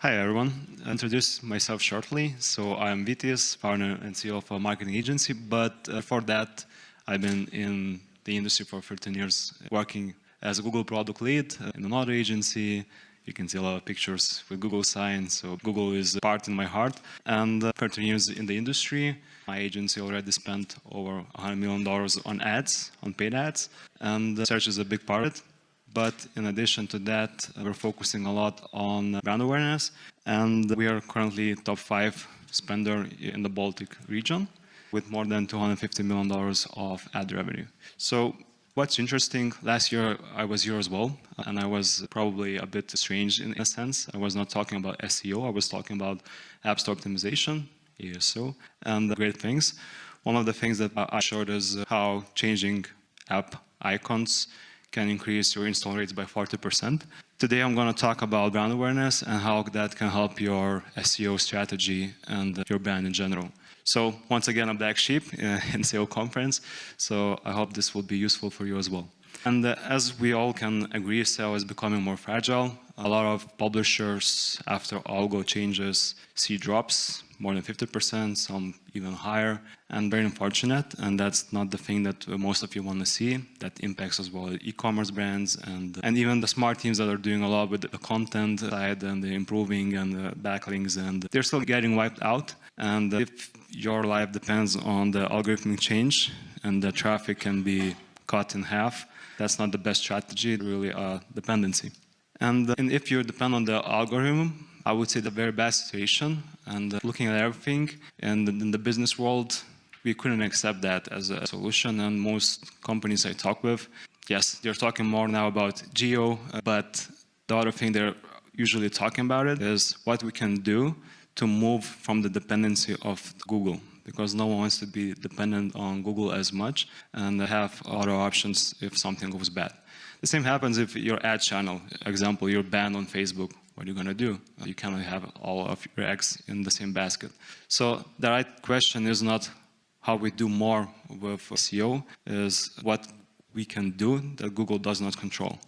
Hi everyone. I'll introduce myself shortly. So I'm Vytis, founder and CEO of a marketing agency, but before that I've been in the industry for 13 years working as a Google product lead in another agency. You can see a lot of pictures with Google signs, so Google is a part in my heart. And 13 years in the industry, my agency already spent over $100 million on ads, on paid ads, and search is a big part of it. But in addition to that, we're focusing a lot on brand awareness, and we are currently top 5 spender in the Baltic region with more than $250 million of ad revenue. So what's interesting, last year I was here as well, and I was probably a bit strange in a sense. I was not talking about SEO, I was talking about App Store optimization, ASO, and great things. One of the things that I showed is how changing app icons can increase your install rates by 40%. Today I'm going to talk about brand awareness and how that can help your SEO strategy and your brand in general. So once again, I'm black sheep in SEO conference, so I hope this will be useful for you as well. And as we all can agree, SEO is becoming more fragile. A lot of publishers, after algo changes, see drops, more than 50%, some even higher, and very unfortunate. And that's not the thing that most of you want to see. That impacts as well e-commerce brands and even the smart teams that are doing a lot with the content side and the improving and the backlinks, and they're still getting wiped out. And if your life depends on the algorithmic change and the traffic can be cut in half, that's not the best strategy, really a dependency. And if you depend on the algorithm, I would say the very bad situation. And looking at everything, and in the business world, we couldn't accept that as a solution. And most companies I talk with, yes, they're talking more now about geo, but the other thing they're usually talking about it is what we can do to move from the dependency of Google, because no one wants to be dependent on Google as much and have other options if something goes bad. The same happens if your ad channel, example, you're banned on Facebook. What are you going to do? You cannot have all of your eggs in the same basket. So the right question is not how we do more with SEO, is what we can do that Google does not control.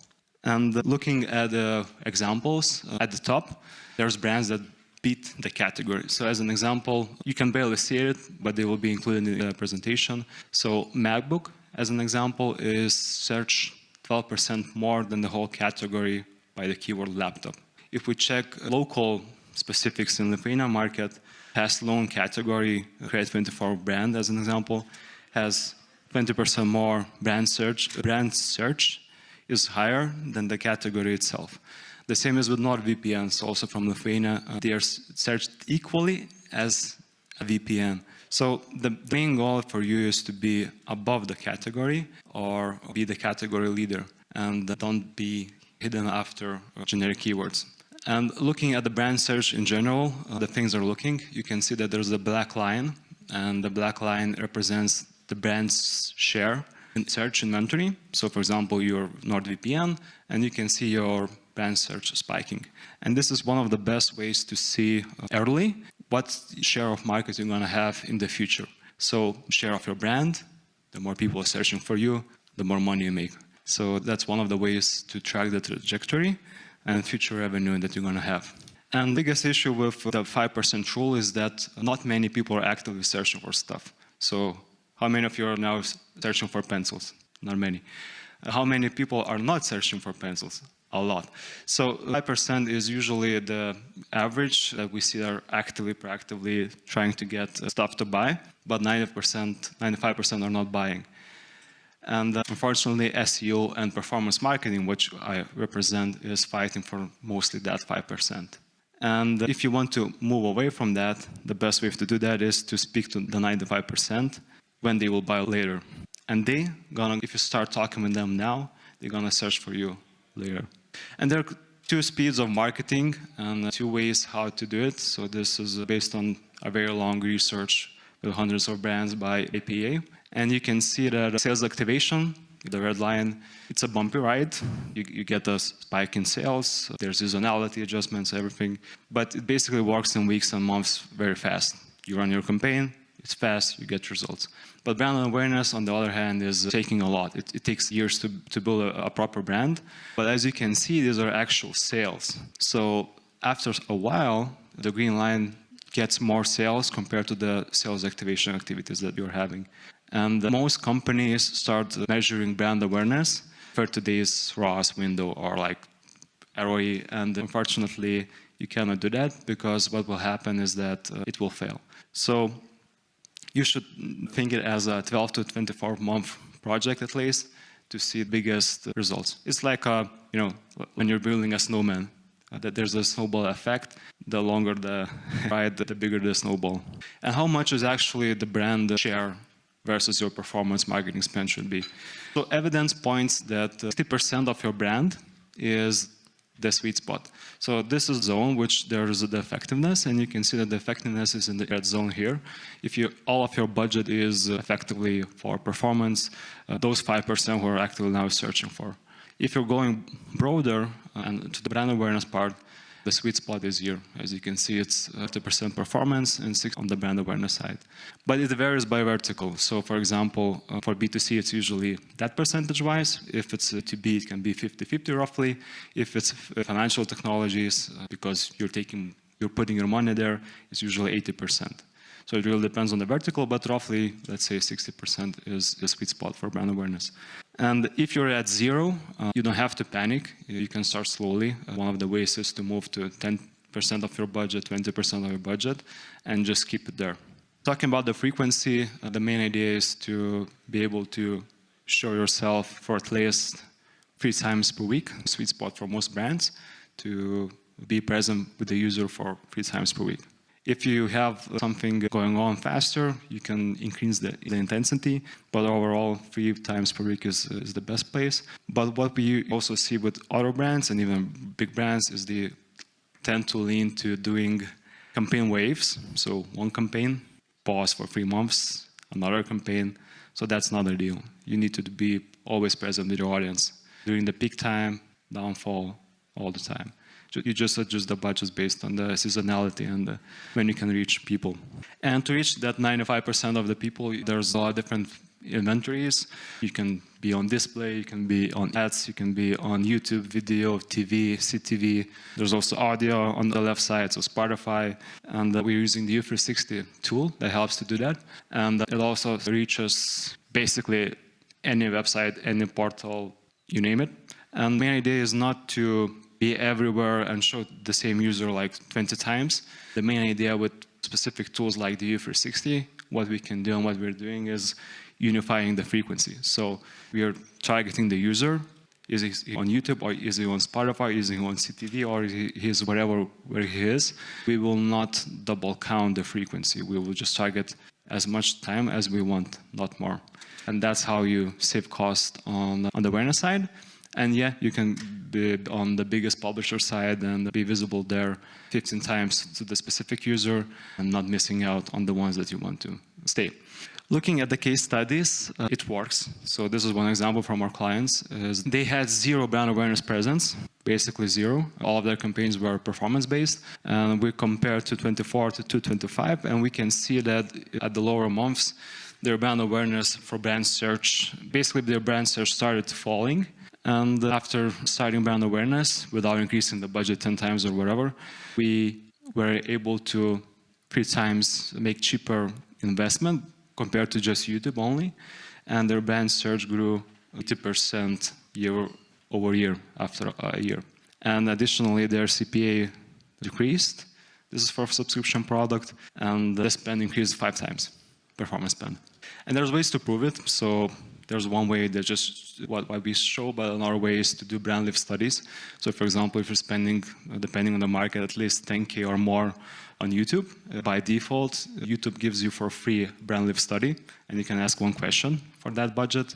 And looking at the examples at the top, there's brands that beat the category. So as an example, you can barely see it, but they will be included in the presentation. So MacBook, as an example, is searched 12% more than the whole category by the keyword laptop. If we check local specifics in Lithuania market, past loan category, Create24 brand, as an example, has 20% more brand search. Brand search is higher than the category itself. The same is with NordVPNs, also from Lithuania. They are searched equally as a VPN. So the main goal for you is to be above the category or be the category leader, and don't be hidden after generic keywords. And looking at the brand search in general, the things are looking, you can see that there's a black line, and the black line represents the brand's share in search inventory. So for example, your NordVPN, and you can see your brand search spiking. And this is one of the best ways to see early what share of market you're going to have in the future. So share of your brand, the more people are searching for you, the more money you make. So that's one of the ways to track the trajectory and future revenue that you're going to have. And the biggest issue with the 5% rule is that not many people are actively searching for stuff. So how many of you are now searching for pencils? Not many. How many people are not searching for pencils? A lot. So 5% is usually the average that we see are actively, proactively trying to get stuff to buy, but 90%, 95% are not buying. And unfortunately, SEO and performance marketing, which I represent, is fighting for mostly that 5%. And if you want to move away from that, the best way to do that is to speak to the 95% when they will buy later. And they gonna, if you start talking with them now, they're gonna search for you later. And there are 2 speeds of marketing and 2 ways how to do it. So this is based on a very long research with hundreds of brands by APA. And you can see that sales activation, the red line, it's a bumpy ride. You get a spike in sales, there's seasonality adjustments, everything. But it basically works in weeks and months very fast. You run your campaign, it's fast, you get results. But brand awareness, on the other hand, is taking a lot. It takes years to build a proper brand. But as you can see, these are actual sales. So after a while, the green line gets more sales compared to the sales activation activities that you're having. And most companies start measuring brand awareness 30 days ROAS window or like ROE, and unfortunately you cannot do that because what will happen is that it will fail. So you should think it as a 12 to 24 month project at least to see the biggest results. It's like when you're building a snowman, that there's a snowball effect. The longer the ride, the bigger the snowball. And how much is actually the brand share versus your performance marketing spend should be? So evidence points that 50% of your brand is the sweet spot. So this is zone which there is the effectiveness, and you can see that the effectiveness is in the red zone here. If all of your budget is effectively for performance, those 5% who are actively now searching for. If you're going broader and to the brand awareness part, the sweet spot is here. As you can see, it's 30% performance and 6% on the brand awareness side. But it varies by vertical. So for example, for B2C, it's usually that percentage-wise. If it's B2B, it can be 50-50 roughly. If it's financial technologies, because you're putting your money there, it's usually 80%. So it really depends on the vertical, but roughly, let's say 60% is the sweet spot for brand awareness. And if you're at zero, you don't have to panic. You can start slowly. One of the ways is to move to 10% of your budget, 20% of your budget, and just keep it there. Talking about the frequency, the main idea is to be able to show yourself for at least 3 times per week, sweet spot for most brands, to be present with the user for 3 times per week. If you have something going on faster, you can increase the intensity, but overall 3 times per week is the best place. But what we also see with other brands and even big brands is they tend to lean to doing campaign waves. So one campaign, pause for 3 months, another campaign. So that's not ideal. You need to be always present with your audience during the peak time, downfall, all the time. You just adjust the budgets based on the seasonality and when you can reach people. And to reach that 95% of the people, there's a lot of different inventories. You can be on display, you can be on ads, you can be on YouTube, video, TV, CTV. There's also audio on the left side, so Spotify. And we're using the U360 tool that helps to do that. And it also reaches basically any website, any portal, you name it. And the main idea is not to be everywhere and show the same user like 20 times. The main idea with specific tools like the U360, what we can do and what we're doing is unifying the frequency. So we are targeting the user. Is he on YouTube, or is he on Spotify, is he on CTV, or he is where he is? We will not double count the frequency. We will just target as much time as we want, not more. And that's how you save cost on the awareness side. And yeah, you can be on the biggest publisher side and be visible there 15 times to the specific user and not missing out on the ones that you want to stay. Looking at the case studies, it works. So this is one example from our clients. Is they had 0 brand awareness presence, basically 0. All of their campaigns were performance-based. And we compared to 24 to 225, and we can see that at the lower months, their brand awareness for brand search, basically their brand search started falling. And after starting brand awareness, without increasing the budget 10 times or whatever, we were able to 3 times make cheaper investment compared to just YouTube only. And their brand search grew 80% year over year after a year. And additionally, their CPA decreased. This is for a subscription product. And the spend increased 5 times, performance spend. And there's ways to prove it. So there's one way that just what we show, but another way is to do brand lift studies. So for example, if you're spending, depending on the market, at least 10K or more on YouTube, by default, YouTube gives you for free brand lift study, and you can ask one question for that budget.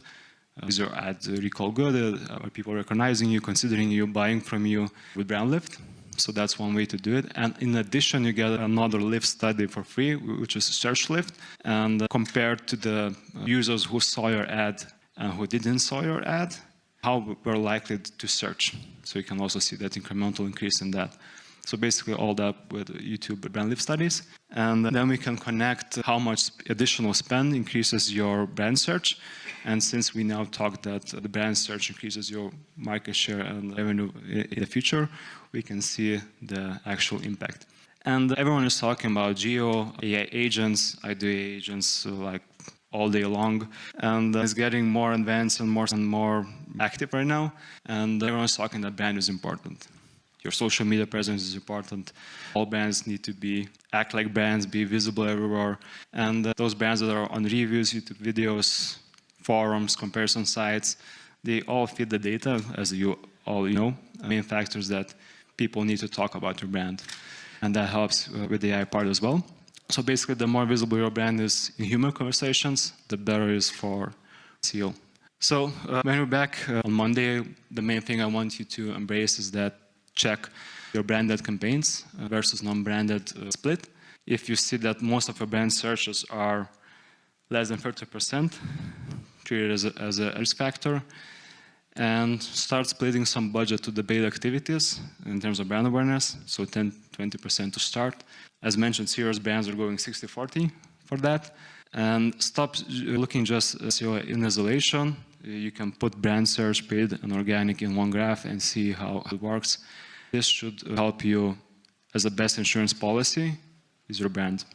Is your ad recall good? Are people recognizing you, considering you, buying from you with brand lift? So that's one way to do it. And in addition, you get another lift study for free, which is search lift. And compared to the users who saw your ad and who didn't saw your ad, how we're likely to search. So you can also see that incremental increase in that. So basically all that with YouTube brand lift studies. And then we can connect how much additional spend increases your brand search. And since we now talked that the brand search increases your market share and revenue in the future, we can see the actual impact. And everyone is talking about geo, AI agents, IDA agents, like all day long. And it's getting more advanced and more active right now. And everyone's talking that brand is important. Your social media presence is important. All brands need to act like brands, be visible everywhere. And those brands that are on reviews, YouTube videos, forums, comparison sites, they all feed the data, as you all know, main factors that people need to talk about your brand. And that helps with the AI part as well. So basically, the more visible your brand is in human conversations, the better it is for SEO. So when we're back on Monday, the main thing I want you to embrace is that check your branded campaigns versus non-branded split. If you see that most of your brand searches are less than 30%, treat it as a risk factor, and start splitting some budget to the paid activities in terms of brand awareness, so 10-20% to start. As mentioned, serious brands are going 60-40 for that. And stop looking just SEO in isolation. You can put brand search, paid, and organic in one graph and see how it works. This should help you as the best insurance policy is your brand.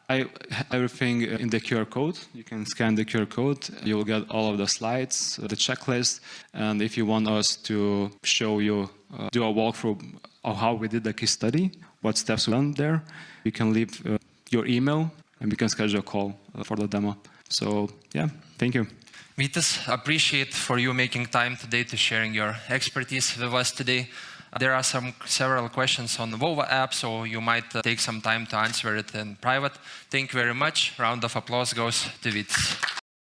I have everything in the QR code. You can scan the QR code. You'll get all of the slides, the checklist. And if you want us to show you, do a walkthrough of how we did the case study, what steps we done there, you can leave your email and we can schedule a call for the demo. So yeah, thank you. Vytis, appreciate for you making time today to sharing your expertise with us today. There are several questions on the Vova app, so you might take some time to answer it in private. Thank you very much. Round of applause goes to Vytis.